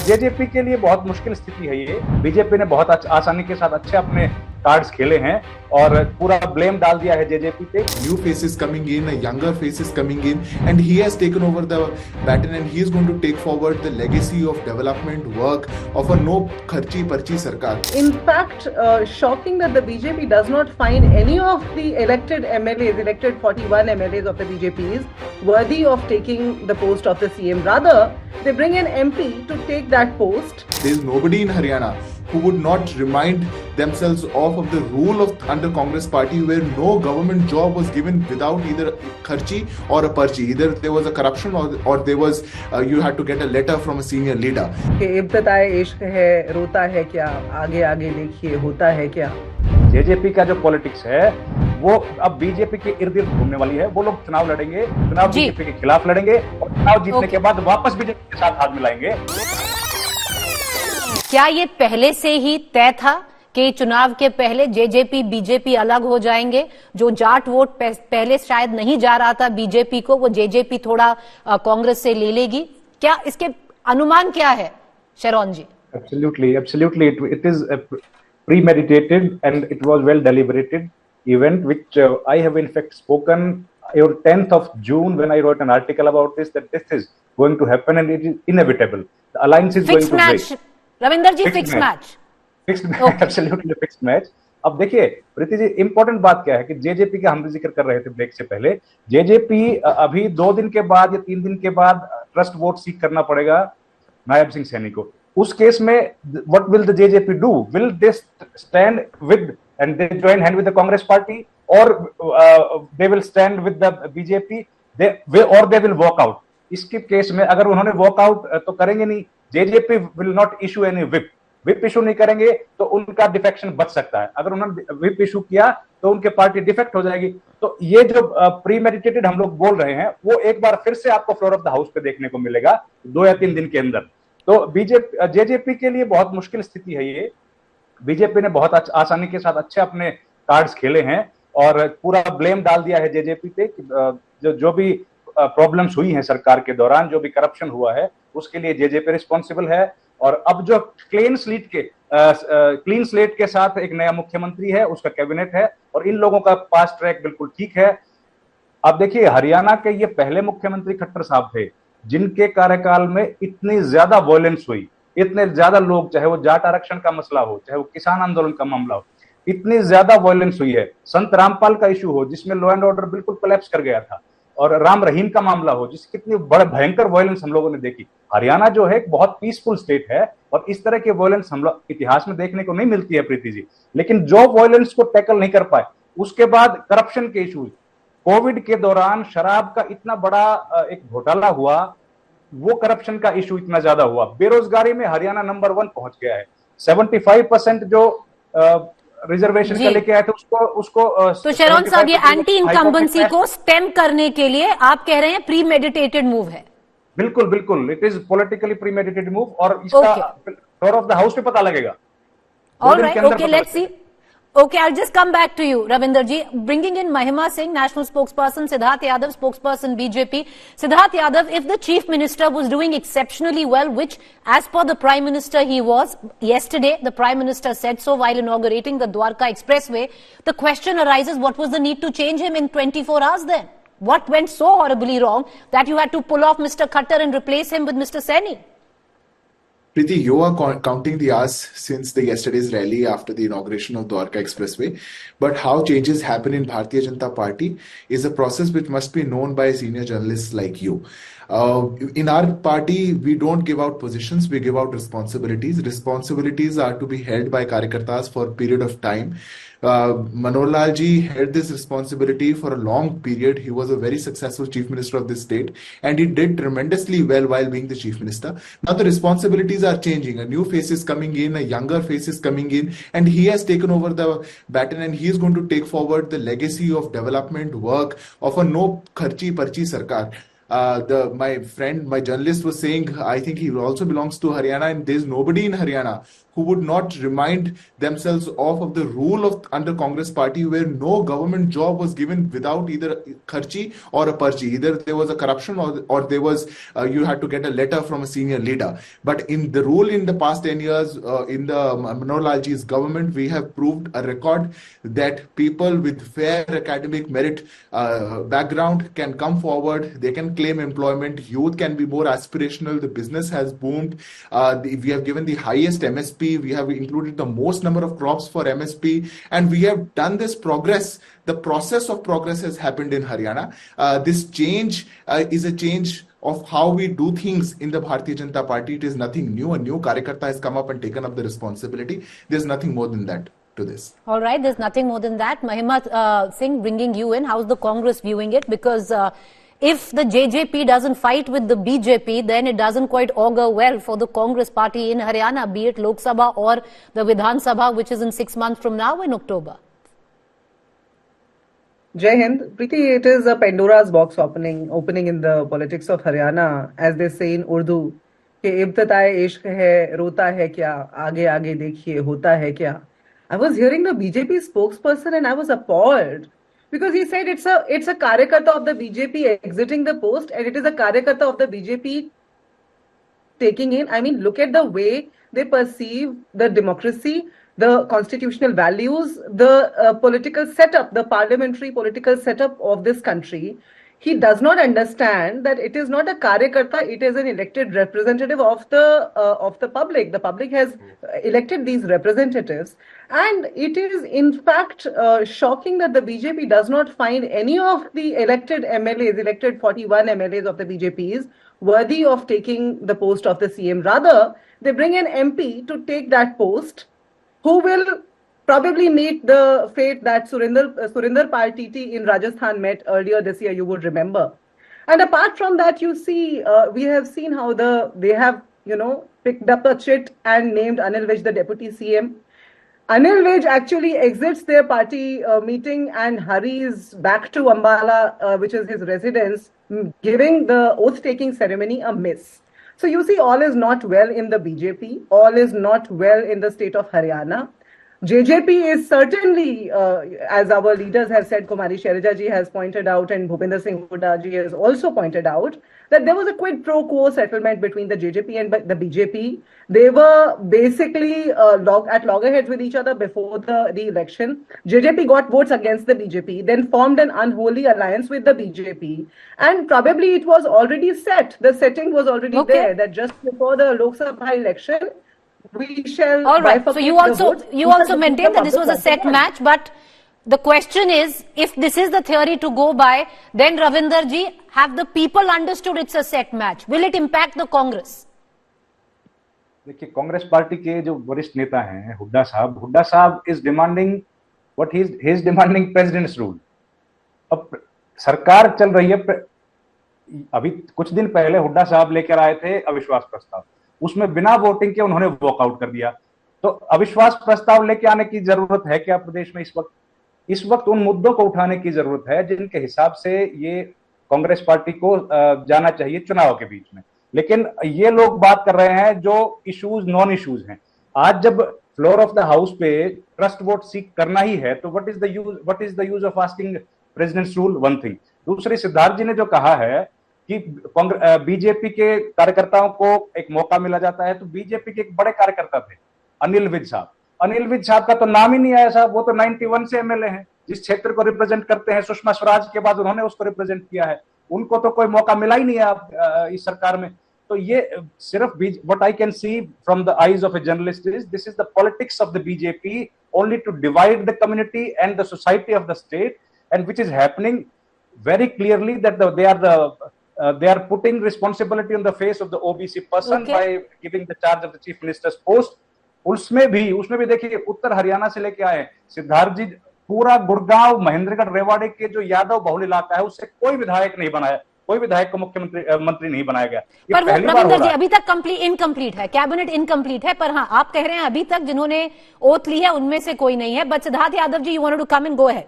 JJP के लिए बहुत मुश्किल स्थिति है ये। बीजेपी ने बहुत आसानी के साथ अच्छे अपने कार्ड्स खेले हैं और पूरा ब्लेम डाल दिया है जेजेपी पे। New faces coming in, younger faces coming in, and he has taken over the baton and he is going to take forward the legacy of development work of a no kharchi parchi sarkar. In fact, shocking that the BJP does not find any of the elected MLAs, elected 41 MLAs of the BJP is worthy of taking the post of the CM. Rather, they bring an MP to take that post. There is nobody in Haryana who would not remind themselves of the rule of under Congress party where no government job was given without either kharchi or a parchi. Either there was a corruption or there was you had to get a letter from a senior leader. इब्तदाए इश्क है, रोता है क्या, आगे आगे देखिए होता है क्या। जेजेपी का जो पॉलिटिक्स है वो अब बीजेपी के इर्द गिर्द घूमने वाली है। वो लोग चुनाव लड़ेंगे, चुनाव बीजेपी के खिलाफ लड़ेंगे और चुनाव जीतने के बाद वापस बीजेपी के साथ हाथ मिलाएंगे। क्या ये पहले से ही तय था कि चुनाव के पहले जेजेपी बीजेपी अलग हो जाएंगे? जो जाट वोट पहले शायद नहीं जा रहा था बीजेपी को, वो जेजेपी थोड़ा कांग्रेस से ले लेगी। क्या इसके अनुमान क्या है शरौन जी? Absolutely. It is premeditated and it was well deliberated event which I have in fact spoken on 10th of June when I wrote an article about this, that this is going to happen and it is inevitable. The alliance is going to break. Ravinder ji, fix match, absolutely fixed match. अब देखिए Preeti ji, important बात क्या है कि JJP का हम जिक्र कर रहे थे ब्रेक से पहले। जेजेपी अभी 2 दिन के बाद या 3 दिन के बाद ट्रस्ट वोट सीक करना पड़ेगा नायब सिंह सैनी को। उस केस में what will the JJP do? Will they stand with and they join hand with the Congress party और they will stand with the BJP और दे विल वॉक आउट? इसके केस में अगर उन्होंने वॉक आउट तो करेंगे नहीं, JJP will not issue any whip issue नहीं करेंगे तो उनका डिफेक्शन बच सकता है। अगर उन्होंने विप इशू किया तो उनके पार्टी डिफेक्ट हो जाएगी। तो ये जो प्रीमेडिटेटेड हम लोग बोल रहे हैं वो एक बार फिर से आपको फ्लोर ऑफ द हाउस पे देखने को मिलेगा 2 या 3 दिन के अंदर। तो जेजेपी के लिए बहुत मुश्किल स्थिति है ये। बीजेपी ने बहुत आसानी के साथ अच्छे अपने कार्ड्स खेले हैं और पूरा ब्लेम डाल दिया है जेजेपी पे। जो भी प्रॉब्लम्स हुई हैं सरकार के दौरान, जो भी करप्शन हुआ है, उसके लिए जेजेपी रिस्पॉन्सिबल है। और अब जो क्लीन स्लेट के साथ एक नया मुख्यमंत्री है, उसका कैबिनेट है और इन लोगों का पास ट्रैक बिल्कुल ठीक है। अब देखिए हरियाणा के ये पहले मुख्यमंत्री खट्टर साहब थे जिनके कार्यकाल में इतनी ज्यादा वॉयलेंस हुई, इतने ज्यादा लोग, चाहे वो जाट आरक्षण का मसला हो, चाहे वो किसान आंदोलन का मामला हो, इतनी ज्यादा वॉयलेंस हुई है। संत रामपाल का इशू हो जिसमें लॉ एंड ऑर्डर बिल्कुल कोलैप्स कर गया था, और राम रहीम का मामला हो जिस कितनी बड़े भयंकर वॉयलेंस हम लोगों ने देखी। हरियाणा जो है एक बहुत पीसफुल स्टेट है और इस तरह के वॉयलेंस हम लोग इतिहास में देखने को नहीं मिलती है प्रीति जी। लेकिन जो वॉयलेंस को टैकल नहीं कर पाए, उसके बाद करप्शन के इशू, कोविड के दौरान शराब का इतना बड़ा एक घोटाला हुआ, वो करप्शन का इशू इतना ज्यादा हुआ। बेरोजगारी में हरियाणा नंबर 1 पहुंच गया है। 75% जो रिजर्वेशन का लेके आए थे उसको तो शरौन साहब, ये एंटी इनकम्बेंसी को स्टेम करने के लिए आप कह रहे हैं प्रीमेडिटेटेड मूव है? बिल्कुल, इट इज पॉलिटिकली प्रीमेडिटेटेड मूव और इसका फ्लोर ऑफ द हाउस पे पता लगेगा। Alright, okay, let's see. Okay, I'll just come back to you, Ravinder ji. Bringing in Mahima Singh, national spokesperson, Siddharth Yadav, spokesperson BJP. Siddharth Yadav, if the chief minister was doing exceptionally well, which as per the prime minister he was, yesterday the prime minister said so while inaugurating the Dwarka Expressway, the question arises, what was the need to change him in 24 hours then? What went so horribly wrong that you had to pull off Mr. Khattar and replace him with Mr. Saini? Preeti, you are counting the hours since the yesterday's rally after the inauguration of Dwarka Expressway. But how changes happen in Bharatiya Janata Party is a process which must be known by senior journalists like you. In our party, we don't give out positions, we give out responsibilities. Responsibilities are to be held by Karyakartas for a period of time. Manohar Lal ji held this responsibility for a long period. He was a very successful chief minister of this state and he did tremendously well while being the chief minister. Now the responsibilities are changing. A new face is coming in, a younger face is coming in, and he has taken over the baton and he is going to take forward the legacy of development work of a no kharchi parchi sarkar. my journalist was saying, I think he also belongs to Haryana, and there's nobody in Haryana who would not remind themselves of the rule of under Congress party, where no government job was given without either kharchi or a parchi. Either there was a corruption or there was you had to get a letter from a senior leader. But in the rule in the past 10 years in the Manohar Lalji's government, we have proved a record that people with fair academic merit background can come forward, they can claim employment, youth can be more aspirational, the business has boomed, we have given the highest MSP, we have included the most number of crops for MSP, and we have done this progress. The process of progress has happened in Haryana. This change is a change of how we do things in the Bharatiya Janata Party. It is nothing new. A new Karyakarta has come up and taken up the responsibility. There's nothing more than that to this. All right, there's nothing more than that. Mahima Singh, bringing you in, how's the Congress viewing it? Because if the JJP doesn't fight with the BJP, then it doesn't quite augur well for the Congress party in Haryana, be it Lok Sabha or the Vidhan Sabha, which is in 6 months from now in October. Jai Hind. Preeti, it is a Pandora's box opening in the politics of Haryana, as they say in Urdu, कि इब्तदाए इश्क है, रोता है क्या, आगे आगे देखिए, होता है क्या. I was hearing the BJP spokesperson and I was appalled, because he said it's a Karyakarta of the BJP exiting the post, and it is a Karyakarta of the BJP taking in. I mean, look at the way they perceive the democracy, the constitutional values, the political setup, the parliamentary political setup of this country. He does not understand that it is not a Karyakarta, it is an elected representative of the public. The public has elected these representatives, and it is in fact shocking that the BJP does not find any of the elected MLAs, elected 41 MLAs of the BJPs, worthy of taking the post of the CM. Rather, they bring an MP to take that post, who will probably meet the fate that Surinder Pal TT in Rajasthan met earlier this year, you would remember. And apart from that, you see, we have seen how they have, picked up a chit and named Anil Vij the deputy CM. Anil Vij actually exits their party meeting and hurries back to Ambala, which is his residence, giving the oath-taking ceremony a miss. So you see, all is not well in the BJP, all is not well in the state of Haryana. JJP is certainly, as our leaders have said, Kumari Shailaja ji has pointed out, and Bhupinder Singh Hooda ji has also pointed out, that there was a quid pro quo settlement between the JJP and the BJP. They were basically at loggerheads with each other before the election. JJP got votes against the BJP, then formed an unholy alliance with the BJP. And probably it was already set. The setting was already there, that just before the Lok Sabha election, we shall. All right. So you also maintain that this was a set match, but the question is, if this is the theory to go by, then Ravinder ji, have the people understood it's a set match? Will it impact the Congress? देखिए, Congress party के जो वरिष्ठ नेता हैं हुड्डा साहब is demanding what he is demanding presidents rule. अब सरकार चल रही है. अभी कुछ दिन पहले हुड्डा साहब लेकर आए थे अविश्वास प्रस्ताव, उसमें बिना वोटिंग के उन्होंने वॉकआउट कर दिया. तो अविश्वास प्रस्ताव लेके आने की जरूरत है क्या प्रदेश में? इस वक्त उन मुद्दों को उठाने की जरूरत है जिनके हिसाब से ये कांग्रेस पार्टी को जाना चाहिए चुनाव के बीच में. लेकिन ये लोग बात कर रहे हैं जो इश्यूज नॉन इश्यूज हैं. आज जब फ्लोर ऑफ द हाउस पे ट्रस्ट वोट सीक करना ही है, तो what is the use of asking presidents rule? One thing. दूसरी, सिद्धार्थ जी ने जो कहा है कि बीजेपी के कार्यकर्ताओं को एक मौका मिला जाता है, तो बीजेपी के एक बड़े कार्यकर्ता थे अनिल विज साहब का तो नाम ही नहीं आया साहब. वो तो 91 से एमएलए हैं. जिस क्षेत्र को रिप्रेजेंट करते हैं, सुषमा स्वराज के बाद उन्होंने उसको रिप्रेजेंट किया है. उनको तो कोई मौका मिला ही नहीं है इस सरकार में. तो ये सिर्फ what I can see from the eyes of a journalist is this is the politics of the BJP only to divide the community and the society of the state, and which is happening very clearly that they are putting responsibility on the face of the OBC person by giving the charge of the chief minister's post. उसमें भी देखिए, उत्तर हरियाणा से लेके आए सिद्धार्थ जी, पूरा गुड़गांव, महेंद्रगढ़, रेवाड़ी के जो यादव बहुल इलाका है, उससे कोई विधायक नहीं बनाया, कोई विधायक को मंत्री नहीं बनाया गया. पर रविंदर जी, अभी तक इनकम्प्लीट है, कैबिनेट इनकम्प्लीट है. पर हाँ, आप कह रहे हैं अभी तक जिन्होंने ओथ ली है उनमें से कोई नहीं है. But Siddharth Yadav ji, you wanted to come in, go ahead.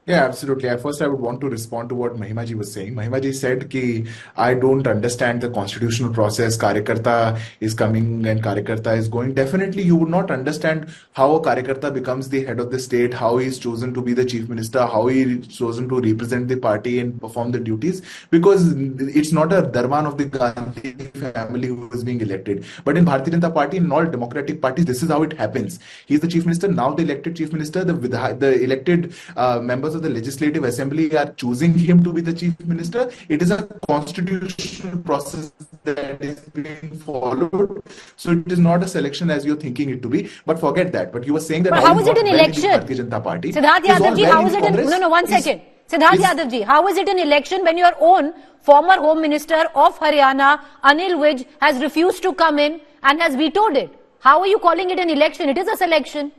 Yeah, absolutely. At first, I would want to respond to what Mahima ji was saying. Mahima ji said ki I don't understand the constitutional process. Karyakarta is coming and Karyakarta is going. Definitely, you would not understand how a Karyakarta becomes the head of the state, how he is chosen to be the chief minister, how he is chosen to represent the party and perform the duties, because it's not a Darman of the Gandhi family who is being elected. But in Bharatiya Janata Party, in all democratic parties, this is how it happens. He is the chief minister. Now the elected chief minister, the elected members of the Legislative Assembly are choosing him to be the chief minister. It is a constitutional process that is being followed. So it is not a selection as you're thinking it to be. But forget that. But you were saying that But how is it an election? Bharatiya Janata Party. Siddharth Yadav ji, how is it an... No, one second. Siddharth Yadav ji, how is it an election when your own former Home Minister of Haryana, Anil Vij, has refused to come in and has vetoed it? How are you calling it an election? It is a selection.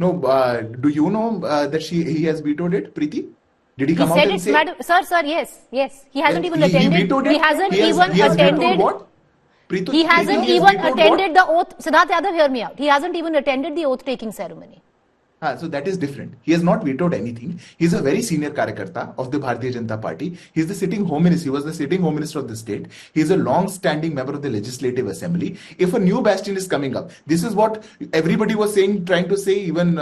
No, do you know that he has vetoed it, Preeti? Did he come out and say? Madam, sir, yes. He hasn't even He attended. vetoed it? He hasn't He even has attended. vetoed what? Preeti, He hasn't he has even vetoed attended what? the oath. Siddharth Yadav, hear me out. He hasn't even attended the oath-taking ceremony. So that is different. He has not vetoed anything. He is a very senior Karyakarta of the Bharatiya Janata Party. He is the sitting Home Minister. He was the sitting Home Minister of the state. He is a long-standing member of the Legislative Assembly. If a new bastion is coming up, this is what everybody was saying, trying to say, even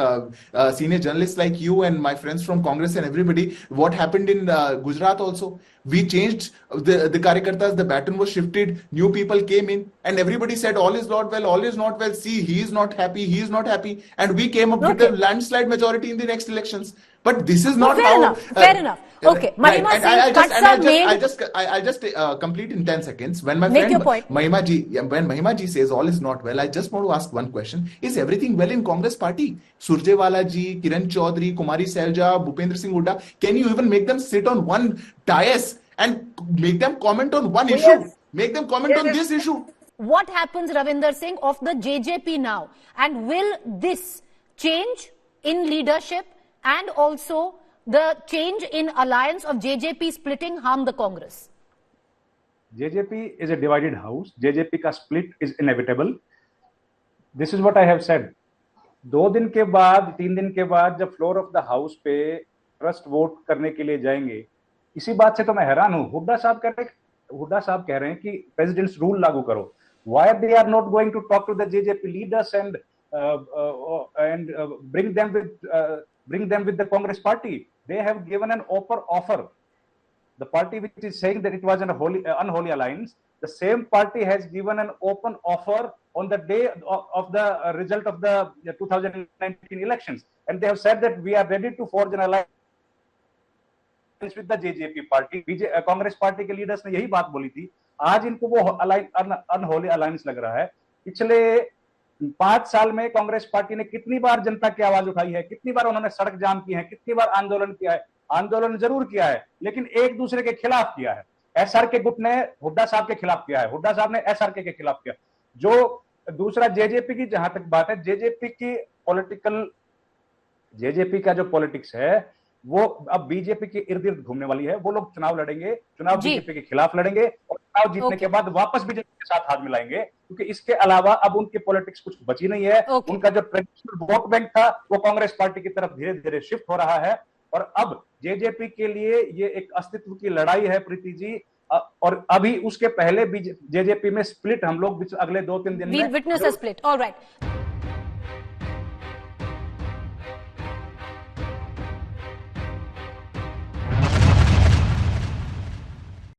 senior journalists like you and my friends from Congress and everybody, what happened in Gujarat also. We changed the Karyakartas, the baton was shifted, new people came in, and everybody said, all is not well, all is not well. See, he is not happy, he is not happy. And we came up with a landslide majority in the next elections. But this is not how... Fair enough. Okay. Mahima Singh, I'll just complete in 10 seconds. When my Make friend your point. Mahima ji says all is not well, I just want to ask one question. Is everything well in Congress party? Surjewala ji, Kiran Chaudhary, Kumari Selja, Bhupendra Singh Hooda, can you even make them sit on one dais and make them comment on one issue? Yes. Make them comment on this issue. what happens, Ravinder Singh, of the JJP now? And will this change in leadership and also the change in alliance of JJP splitting harm the Congress? JJP is a divided house. JJP का split is inevitable. This is what I have said. 2 दिन के बाद 3 दिन के बाद जब floor of the house पे trust vote करने के लिए जाएंगे, इसी बात से तो मैं हैरान हूं. हुड्डा साहब कह रहे हैं कि प्रेसिडेंट्स रूल लागू करो. Why they are not going to talk to the JJP leaders and bring them with the Congress party? They have given an open offer. The party which is saying that it was an unholy alliance, the same party has given an open offer on the day of the result of the 2019 elections, and they have said that we are ready to forge an alliance with the JJP party. Congress party के leaders ने यही बात बोली थी. आज इनको वो unholy alliance लग रहा है. पिछले 5 साल में कांग्रेस पार्टी ने कितनी बार जनता की आवाज उठाई है, कितनी बार उन्होंने सड़क जाम की है, कितनी बार आंदोलन किया है. आंदोलन जरूर किया है, लेकिन एक दूसरे के खिलाफ किया है. एसआरके गुट ने हुड्डा साहब के खिलाफ किया है, हुड्डा साहब ने एसआरके के खिलाफ किया. जो दूसरा जेजेपी की जहां तक बात है, जेजेपी का जो पॉलिटिक्स है वो अब बीजेपी के इर्द गिर्द घूमने वाली है. वो लोग चुनाव लड़ेंगे, चुनाव बीजेपी के खिलाफ लड़ेंगे और चुनाव जीतने के बाद वापस बीजेपी के साथ हाथ मिलाएंगे, क्योंकि इसके अलावा अब उनकी पॉलिटिक्स कुछ बची नहीं है. उनका जो ट्रेडिशनल वोट बैंक था वो कांग्रेस पार्टी की तरफ धीरे धीरे शिफ्ट हो रहा है. और अब जेजेपी के लिए ये एक अस्तित्व की लड़ाई है, प्रीति जी. और अभी उसके पहले भी जेजेपी में स्प्लिट हम लोग अगले 2-3 दिन में विटनेस अ स्प्लिट. ऑलराइट.